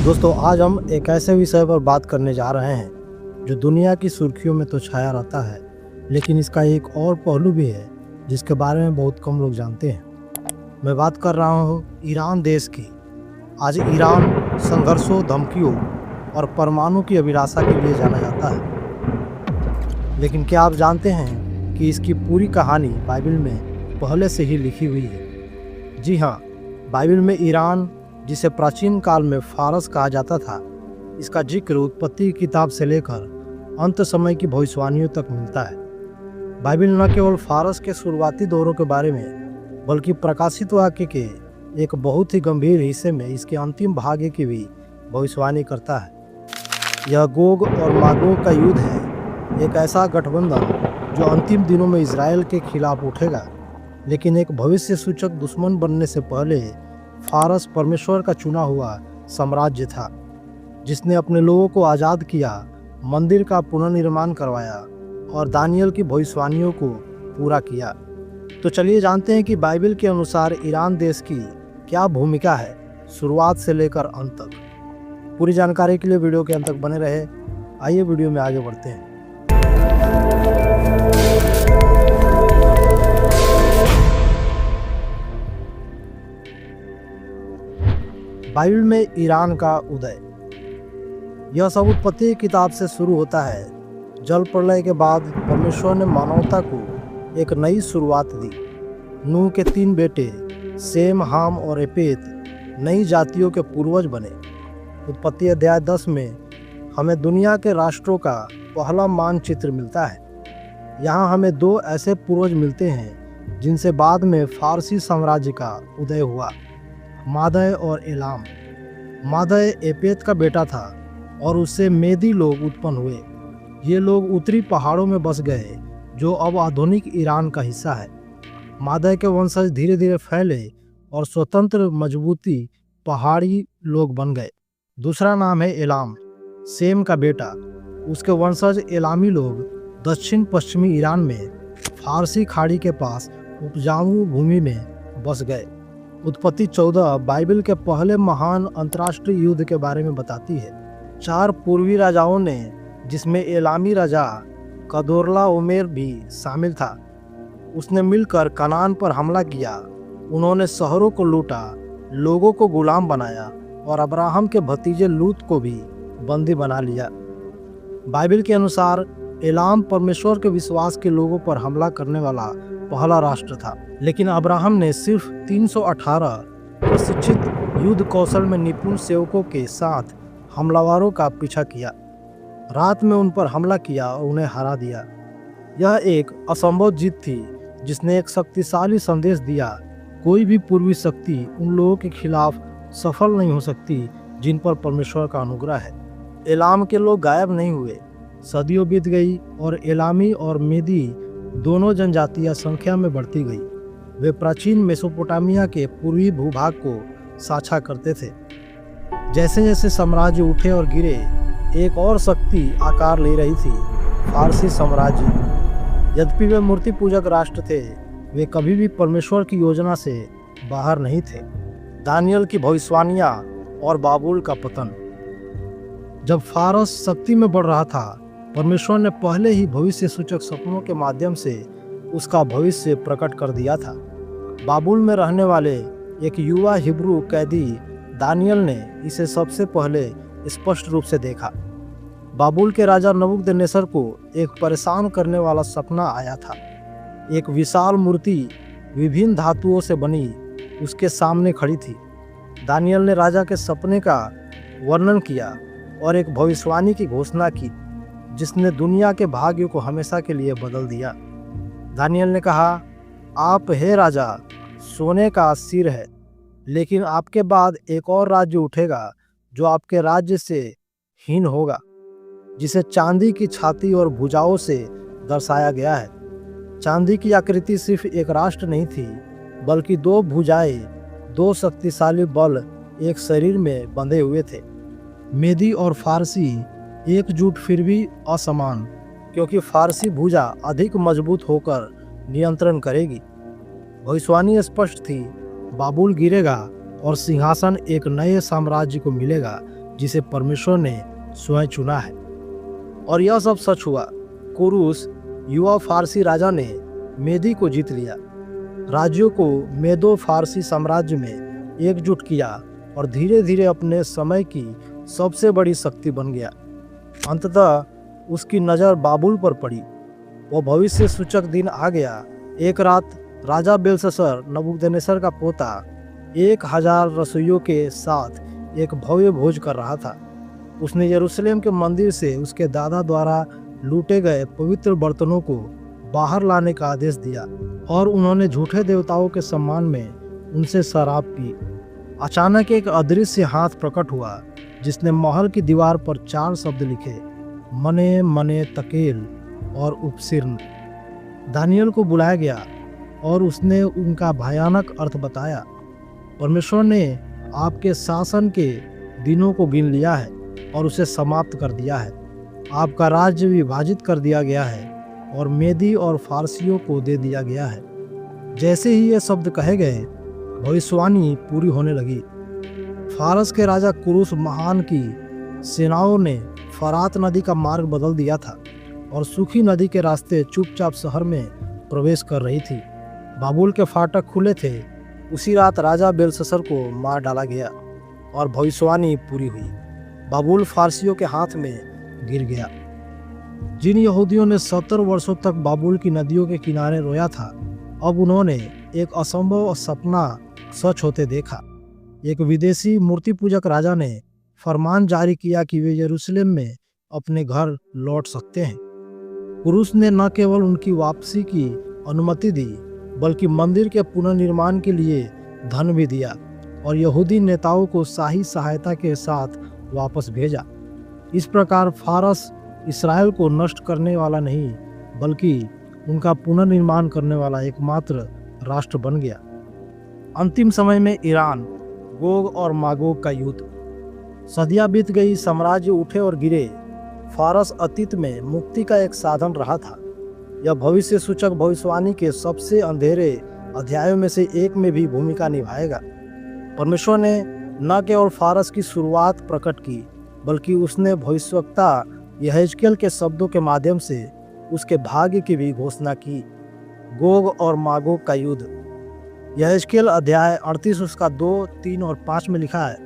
दोस्तों, आज हम एक ऐसे विषय पर बात करने जा रहे हैं जो दुनिया की सुर्खियों में तो छाया रहता है, लेकिन इसका एक और पहलू भी है जिसके बारे में बहुत कम लोग जानते हैं। मैं बात कर रहा हूँ ईरान देश की। आज ईरान संघर्षों, धमकियों और परमाणु की अभिलाषा के लिए जाना जाता है। लेकिन क्या आप जानते हैं कि इसकी पूरी कहानी बाइबल में पहले से ही लिखी हुई है? जी हाँ, बाइबल में ईरान, जिसे प्राचीन काल में फारस कहा जाता था, इसका जिक्र उत्पत्ति की किताब से लेकर अंत समय की भविष्यवाणियों तक मिलता है। बाइबल न केवल फारस के शुरुआती दौरों के बारे में, बल्कि प्रकाशित वाक्य के एक बहुत ही गंभीर हिस्से में इसके अंतिम भाग्य की भी भविष्यवाणी करता है। यह गोग और मागोग का युद्ध है, एक ऐसा गठबंधन जो अंतिम दिनों में इजराइल के खिलाफ उठेगा। लेकिन एक भविष्य सूचक दुश्मन बनने से पहले फारस परमेश्वर का चुना हुआ साम्राज्य था, जिसने अपने लोगों को आज़ाद किया, मंदिर का पुनर्निर्माण करवाया और दानियल की भविष्यवाणियों को पूरा किया। तो चलिए जानते हैं कि बाइबल के अनुसार ईरान देश की क्या भूमिका है, शुरुआत से लेकर अंत तक। पूरी जानकारी के लिए वीडियो के अंत तक बने रहे। आइए वीडियो में आगे बढ़ते हैं। बाइबल में ईरान का उदय। यह सब उत्पत्ति की किताब से शुरू होता है। जल प्रलय के बाद परमेश्वर ने मानवता को एक नई शुरुआत दी। नूह के 3 बेटे सेम, हाम और एपेत नई जातियों के पूर्वज बने। उत्पत्ति अध्याय 10 में हमें दुनिया के राष्ट्रों का पहला मानचित्र मिलता है। यहाँ हमें 2 ऐसे पूर्वज मिलते हैं जिनसे बाद में फारसी साम्राज्य का उदय हुआ, मादय और एलाम। मादय एपेत का बेटा था और उससे मेदी लोग उत्पन्न हुए। ये लोग उत्तरी पहाड़ों में बस गए, जो अब आधुनिक ईरान का हिस्सा है। मादय के वंशज धीरे धीरे फैले और स्वतंत्र मजबूती पहाड़ी लोग बन गए। दूसरा नाम है एलाम, सेम का बेटा। उसके वंशज एलामी लोग दक्षिण पश्चिमी ईरान में फारसी खाड़ी के पास उपजाऊ भूमि में बस गए। उत्पत्ति 14 बाइबल के पहले महान अंतर्राष्ट्रीय युद्ध के बारे में बताती है। 4 पूर्वी राजाओं ने, जिसमें एलामी राजा कदोर्लाओमेर भी शामिल था, उसने मिलकर कनान पर हमला किया। उन्होंने शहरों को लूटा, लोगों को गुलाम बनाया और अब्राहम के भतीजे लूत को भी बंदी बना लिया। बाइबल के अनुसार एलाम परमेश्वर के विश्वास के लोगों पर हमला करने वाला पहला राष्ट्र था। लेकिन अब्राहम ने सिर्फ 318 प्रशिक्षित युद्ध कौशल में निपुण सेवकों के साथ हमलावरों का पीछा किया। रात में उन पर हमला किया और उन्हें हरा दिया। यह एक असंभव जीत थी जिसने एक शक्तिशाली संदेश दिया। कोई भी पूर्वी शक्ति उन लोगों के खिलाफ सफल नहीं हो सकती जिन पर परमेश्वर का अनुग्रह है। एलाम के लोग गायब नहीं हुए। सदियों बीत गई और एलामी और मेदी दोनों जनजातियां संख्या में बढ़ती गई। वे प्राचीन मेसोपोटामिया के पूर्वी भूभाग को साझा करते थे। जैसे जैसे साम्राज्य उठे और गिरे, एक और शक्ति आकार ले रही थी, फारसी साम्राज्य। यद्यपि वे मूर्ति पूजक राष्ट्र थे, वे कभी भी परमेश्वर की योजना से बाहर नहीं थे। दानियल की भविष्यवाणियां और बाबुल का पतन। जब फारस शक्ति में बढ़ रहा था, परमेश्वर ने पहले ही भविष्य सूचक सपनों के माध्यम से उसका भविष्य प्रकट कर दिया था। बाबुल में रहने वाले एक युवा हिब्रू कैदी दानियल ने इसे सबसे पहले स्पष्ट रूप से देखा। बाबुल के राजा नबूकदनेस्सर को एक परेशान करने वाला सपना आया था। एक विशाल मूर्ति विभिन्न धातुओं से बनी उसके सामने खड़ी थी। दानियल ने राजा के सपने का वर्णन किया और एक भविष्यवाणी की घोषणा की, जिसने दुनिया के भाग्य को हमेशा के लिए बदल दिया। दानियल ने कहा, आप हे राजा, सोने का सिर है, लेकिन आपके बाद एक और राज्य उठेगा जो आपके राज्य से हीन होगा, जिसे चांदी की छाती और भुजाओं से दर्शाया गया है। चांदी की आकृति सिर्फ एक राष्ट्र नहीं थी, बल्कि 2 भुजाएं, 2 शक्तिशाली बल एक शरीर में बंधे हुए थे। मेदी और फारसी एकजुट फिर भी असमान, क्योंकि फारसी भुजा अधिक मजबूत होकर नियंत्रण करेगी। भविष्यवाणी स्पष्ट थी, बाबुल गिरेगा और सिंहासन एक नए साम्राज्य को मिलेगा जिसे परमेश्वर ने स्वयं चुना है। और यह सब सच हुआ। कुरुस युवा फारसी राजा ने मेदी को जीत लिया, राज्यों को मेदो फारसी साम्राज्य में एकजुट किया और धीरे धीरे अपने समय की सबसे बड़ी शक्ति बन गया। अंततः उसकी नज़र बाबुल पर पड़ी। वह भविष्य सूचक दिन आ गया। एक रात राजा बेलशस्सर नबूकदनेस्सर का पोता 1000 रसोइयों के साथ एक भव्य भोज कर रहा था। उसने यरूशलेम के मंदिर से उसके दादा द्वारा लूटे गए पवित्र बर्तनों को बाहर लाने का आदेश दिया और उन्होंने झूठे देवताओं के सम्मान में उनसे शराब पी। अचानक एक अदृश्य हाथ प्रकट हुआ जिसने महल की दीवार पर 4 शब्द लिखे, मने मने तकेल और उपसिर्न। दानियल को बुलाया गया और उसने उनका भयानक अर्थ बताया। परमेश्वर ने आपके शासन के दिनों को गिन लिया है और उसे समाप्त कर दिया है। आपका राज्य विभाजित कर दिया गया है और मेदी और फारसियों को दे दिया गया है। जैसे ही ये शब्द कहे गए, भविष्यवाणी पूरी होने लगी। फारस के राजा कुरुस महान की सेनाओं ने फरात नदी का मार्ग बदल दिया था और सूखी नदी के रास्ते चुपचाप शहर में प्रवेश कर रही थी। बाबुल के फाटक खुले थे। उसी रात राजा बेलशस्सर को मार डाला गया और भविष्यवाणी पूरी हुई। बाबुल फारसियों के हाथ में गिर गया। जिन यहूदियों ने 70 वर्षों तक बाबुल की नदियों के किनारे रोया था, अब उन्होंने एक असंभव सपना सच होते देखा। एक विदेशी मूर्ति पूजक राजा ने फरमान जारी किया कि वे यरूशलेम में अपने घर लौट सकते हैं। कुरुस ने न केवल उनकी वापसी की अनुमति दी, बल्कि मंदिर के पुनर्निर्माण के लिए धन भी दिया और यहूदी नेताओं को शाही सहायता के साथ वापस भेजा। इस प्रकार फारस इसराइल को नष्ट करने वाला नहीं, बल्कि उनका पुनर्निर्माण करने वाला एकमात्र राष्ट्र बन गया। अंतिम समय में ईरान, गोग और मागोग का युद्ध। सदियां बीत गई, साम्राज्य उठे और गिरे। फारस अतीत में मुक्ति का एक साधन रहा था। यह भविष्य सूचक भविष्यवाणी के सबसे अंधेरे अध्यायों में से एक में भी भूमिका निभाएगा। परमेश्वर ने न केवल फारस की शुरुआत प्रकट की, बल्कि उसने भविष्यवक्ता यहेजकेल के शब्दों के माध्यम से उसके भाग्य की भी घोषणा की। गोग और मागोग का युद्ध। यहेजकेल अध्याय 38 उसका 2, 3 और 5 में लिखा है,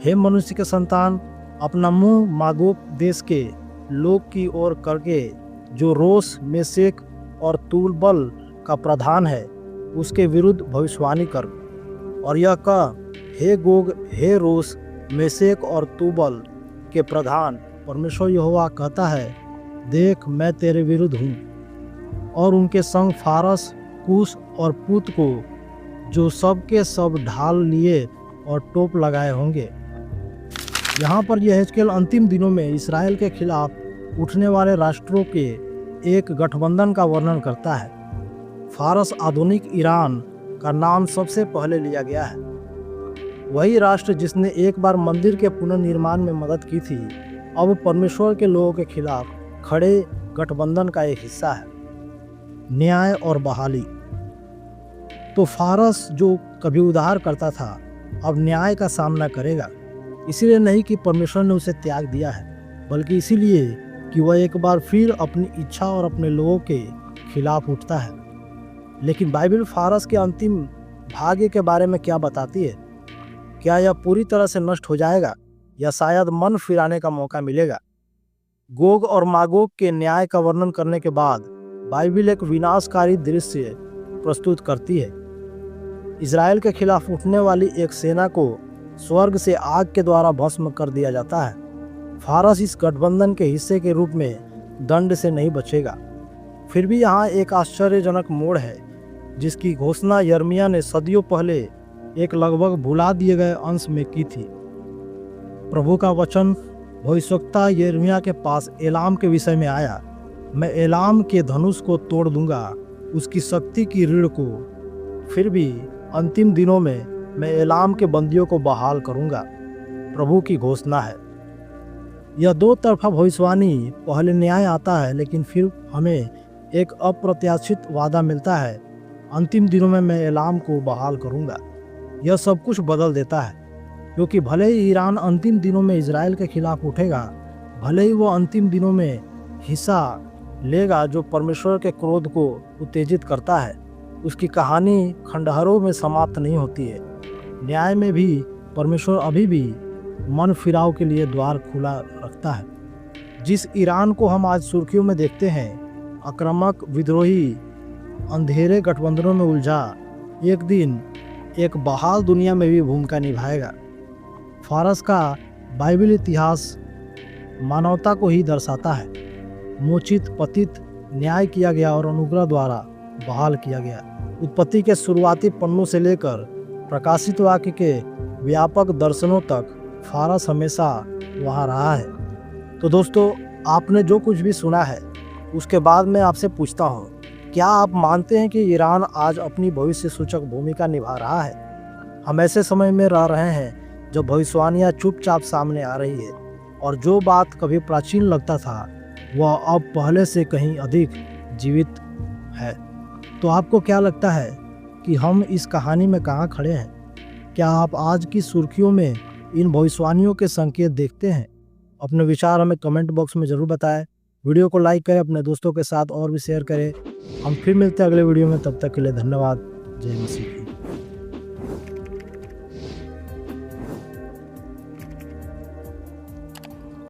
हे मनुष्य के संतान, अपना मुंह मागोग देश के लोग की ओर करके, जो रोस, मेशेक और तूबल का प्रधान है, उसके विरुद्ध भविष्यवाणी कर और यह कह, हे गोग, हे रोस, मेशेक और तूबल के प्रधान, परमेश्वर यहोवा कहता है, देख मैं तेरे विरुद्ध हूँ और उनके संग फारस, कूश और पूत को, जो सब के सब ढाल लिए और टोप लगाए होंगे। यहाँ पर यहेजकेल अंतिम दिनों में इसराइल के खिलाफ उठने वाले राष्ट्रों के एक गठबंधन का वर्णन करता है। फारस आधुनिक ईरान का नाम सबसे पहले लिया गया है। वही राष्ट्र जिसने एक बार मंदिर के पुनर्निर्माण में मदद की थी, अब परमेश्वर के लोगों के खिलाफ खड़े गठबंधन का एक हिस्सा है। न्याय और बहाली। तो फारस जो कभी उद्धार करता था, अब न्याय का सामना करेगा। इसीलिए नहीं कि परमेश्वर ने उसे त्याग दिया है, बल्कि इसीलिए कि वह एक बार फिर अपनी इच्छा और अपने लोगों के खिलाफ उठता है। लेकिन बाइबल फारस के अंतिम भाग्य के बारे में क्या बताती है? क्या यह पूरी तरह से नष्ट हो जाएगा या शायद मन फिराने का मौका मिलेगा? गोग और मागोग के न्याय का वर्णन करने के बाद बाइबल एक विनाशकारी दृश्य प्रस्तुत करती है। इज़राइल के खिलाफ उठने वाली एक सेना को स्वर्ग से आग के द्वारा भस्म कर दिया जाता है। फारस इस गठबंधन के हिस्से के रूप में दंड से नहीं बचेगा। फिर भी यहाँ एक आश्चर्यजनक मोड़ है जिसकी घोषणा यिर्मयाह ने सदियों पहले एक लगभग भुला दिए गए अंश में की थी। प्रभु का वचन भविष्यवक्ता यिर्मयाह के पास एलाम के विषय में आया। मैं एलाम के धनुष को तोड़ दूंगा, उसकी शक्ति की रीढ़ को। फिर भी अंतिम दिनों में मैं एलाम के बंदियों को बहाल करूंगा। प्रभु की घोषणा है। यह दो तरफा भविष्यवाणी, पहले न्याय आता है लेकिन फिर हमें एक अप्रत्याशित वादा मिलता है, अंतिम दिनों में मैं एलाम को बहाल करूंगा। यह सब कुछ बदल देता है। क्योंकि भले ही ईरान अंतिम दिनों में इजराइल के खिलाफ उठेगा, भले ही वो अंतिम दिनों में हिस्सा लेगा जो परमेश्वर के क्रोध को उत्तेजित करता है, उसकी कहानी खंडहरों में समाप्त नहीं होती है। न्याय में भी परमेश्वर अभी भी मन फिराव के लिए द्वार खुला रखता है। जिस ईरान को हम आज सुर्खियों में देखते हैं, आक्रामक, विद्रोही, अंधेरे गठबंधनों में उलझा, एक दिन एक बहाल दुनिया में भी भूमिका निभाएगा। फारस का बाइबल इतिहास मानवता को ही दर्शाता है। मोचित, पतित, न्याय किया गया और अनुग्रह द्वारा बहाल किया गया। उत्पत्ति के शुरुआती पन्नों से लेकर प्रकाशित वाक्य के व्यापक दर्शनों तक फारस हमेशा वहाँ रहा है। तो दोस्तों, आपने जो कुछ भी सुना है उसके बाद मैं आपसे पूछता हूँ, क्या आप मानते हैं कि ईरान आज अपनी भविष्य सूचक भूमिका निभा रहा है? हम ऐसे समय में रह रहे हैं जब भविष्यवाणियाँ चुपचाप सामने आ रही है और जो बात कभी प्राचीन लगता था वह अब पहले से कहीं अधिक जीवित है। तो आपको क्या लगता है कि हम इस कहानी में कहाँ खड़े हैं? क्या आप आज की सुर्खियों में इन भविष्यवाणियों के संकेत देखते हैं? अपने विचार हमें कमेंट बॉक्स में ज़रूर बताएं। वीडियो को लाइक करें, अपने दोस्तों के साथ और भी शेयर करें। हम फिर मिलते हैं अगले वीडियो में, तब तक के लिए धन्यवाद। जय मसीह।